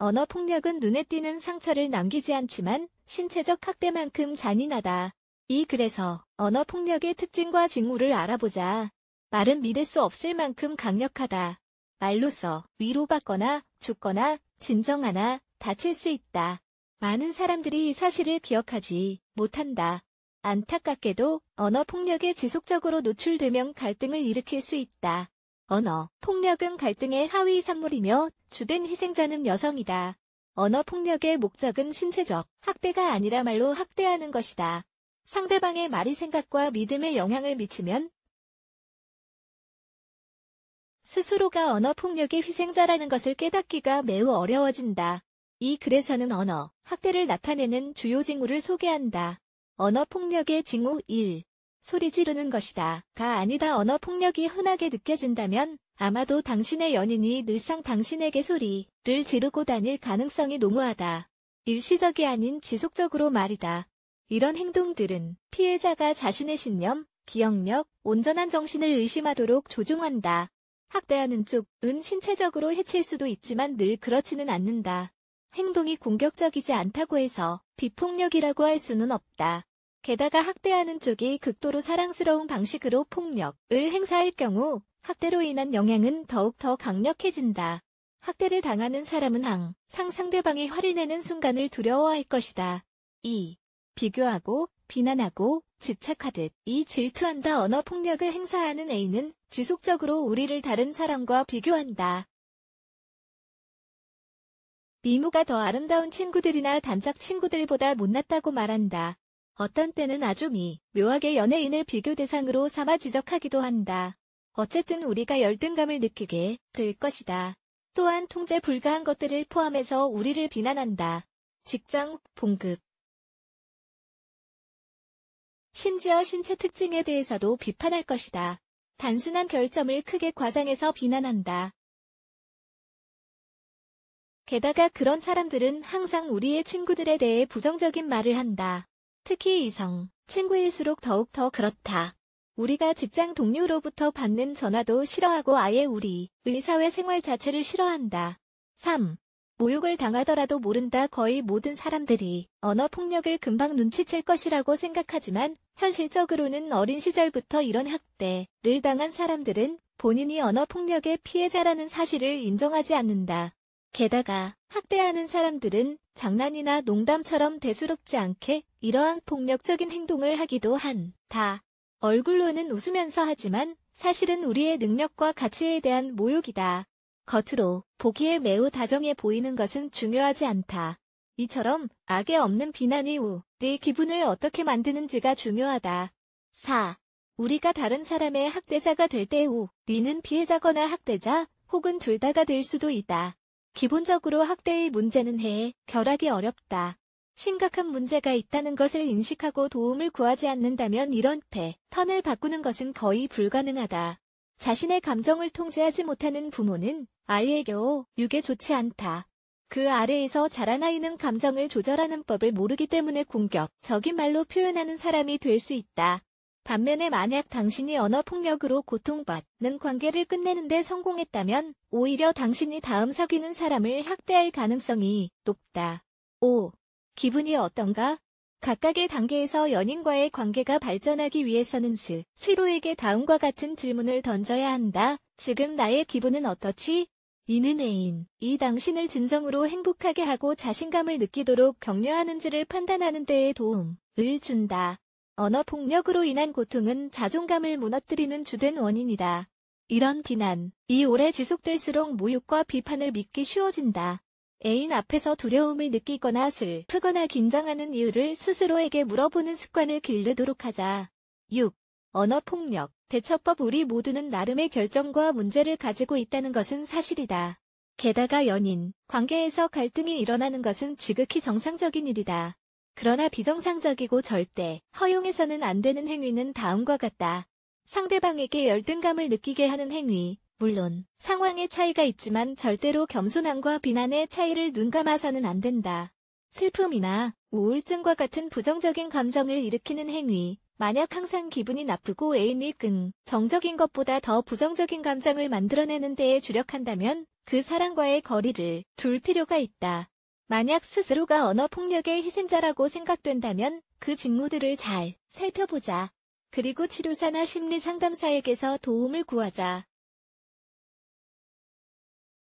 언어폭력은 눈에 띄는 상처를 남기지 않지만 신체적 학대만큼 잔인하다. 이 글에서 언어폭력의 특징과 징후를 알아보자. 말은 믿을 수 없을 만큼 강력하다. 말로써 위로받거나 죽거나 진정하나 다칠 수 있다. 많은 사람들이 이 사실을 기억하지 못한다. 안타깝게도 언어폭력에 지속적으로 노출되면 갈등을 일으킬 수 있다. 언어폭력은 갈등의 하위 산물이며 주된 희생자는 여성이다. 언어폭력의 목적은 신체적 학대가 아니라 말로 학대하는 것이다. 상대방의 말이 생각과 믿음에 영향을 미치면 스스로가 언어폭력의 희생자라는 것을 깨닫기가 매우 어려워진다. 이 글에서는 언어 학대를 나타내는 주요 징후를 소개한다. 언어폭력의 징후 1. 소리 지르는 것이다. 가 아니다. 언어폭력이 흔하게 느껴진다면 아마도 당신의 연인이 늘상 당신에게 소리를 지르고 다닐 가능성이 농후하다. 일시적이 아닌 지속적으로 말이다. 이런 행동들은 피해자가 자신의 신념, 기억력, 온전한 정신을 의심하도록 조종한다. 학대하는 쪽은 신체적으로 해칠 수도 있지만 늘 그렇지는 않는다. 행동이 공격적이지 않다고 해서 비폭력이라고 할 수는 없다. 게다가 학대하는 쪽이 극도로 사랑스러운 방식으로 폭력을 행사할 경우 학대로 인한 영향은 더욱더 강력해진다. 학대를 당하는 사람은 항상 상대방이 화를 내는 순간을 두려워할 것이다. 2. 비교하고 비난하고 집착하듯 이 질투한다. 언어폭력을 행사하는 A는 지속적으로 우리를 다른 사람과 비교한다. 미모가 더 아름다운 친구들이나 단짝 친구들보다 못났다고 말한다. 어떤 때는 아주 묘하게 연예인을 비교 대상으로 삼아 지적하기도 한다. 어쨌든 우리가 열등감을 느끼게 될 것이다. 또한 통제 불가한 것들을 포함해서 우리를 비난한다. 직장, 봉급, 심지어 신체 특징에 대해서도 비판할 것이다. 단순한 결점을 크게 과장해서 비난한다. 게다가 그런 사람들은 항상 우리의 친구들에 대해 부정적인 말을 한다. 특히 이성 친구일수록 더욱더 그렇다. 우리가 직장 동료로부터 받는 전화도 싫어하고 아예 우리의 사회생활 자체를 싫어한다. 3. 모욕을 당하더라도 모른다. 거의 모든 사람들이 언어폭력을 금방 눈치챌 것이라고 생각하지만 현실적으로는 어린 시절부터 이런 학대를 당한 사람들은 본인이 언어폭력의 피해자라는 사실을 인정하지 않는다. 게다가 학대하는 사람들은 장난이나 농담처럼 대수롭지 않게 이러한 폭력적인 행동을 하기도 한다. 얼굴로는 웃으면서 하지만 사실은 우리의 능력과 가치에 대한 모욕이다. 겉으로 보기에 매우 다정해 보이는 것은 중요하지 않다. 이처럼 악에 없는 비난이 우리 기분을 어떻게 만드는지가 중요하다. 4. 우리가 다른 사람의 학대자가 될 때 우리는 피해자거나 학대자 혹은 둘 다가 될 수도 있다. 기본적으로 학대의 문제는 해결하기 어렵다. 심각한 문제가 있다는 것을 인식하고 도움을 구하지 않는다면 이런 패턴을 바꾸는 것은 거의 불가능하다. 자신의 감정을 통제하지 못하는 부모는 아이에게 교육에 좋지 않다. 그 아래에서 자란 아이는 감정을 조절하는 법을 모르기 때문에 공격적인 말로 표현하는 사람이 될 수 있다. 반면에 만약 당신이 언어폭력으로 고통받는 관계를 끝내는 데 성공했다면 오히려 당신이 다음 사귀는 사람을 학대할 가능성이 높다. 5. 기분이 어떤가? 각각의 단계에서 연인과의 관계가 발전하기 위해서는 스스로에게 다음과 같은 질문을 던져야 한다. 지금 나의 기분은 어떻지? 이는 애인이 당신을 진정으로 행복하게 하고 자신감을 느끼도록 격려하는지를 판단하는 데에 도움을 준다. 언어폭력으로 인한 고통은 자존감을 무너뜨리는 주된 원인이다. 이런 비난이 오래 지속될수록 모욕과 비판을 믿기 쉬워진다. 애인 앞에서 두려움을 느끼거나 슬프거나 긴장하는 이유를 스스로에게 물어보는 습관을 기르도록 하자. 6. 언어폭력 대처법. 우리 모두는 나름의 결정과 문제를 가지고 있다는 것은 사실이다. 게다가 연인 관계에서 갈등이 일어나는 것은 지극히 정상적인 일이다. 그러나 비정상적이고 절대 허용해서는 안 되는 행위는 다음과 같다. 상대방에게 열등감을 느끼게 하는 행위. 물론 상황의 차이가 있지만 절대로 겸손함과 비난의 차이를 눈감아서는 안 된다. 슬픔이나 우울증과 같은 부정적인 감정을 일으키는 행위. 만약 항상 기분이 나쁘고 애인이 긍정적인 것보다 더 부정적인 감정을 만들어내는 데에 주력한다면 그 사람과의 거리를 둘 필요가 있다. 만약 스스로가 언어폭력의 희생자라고 생각된다면 그 징후들을 잘 살펴보자. 그리고 치료사나 심리상담사에게서 도움을 구하자.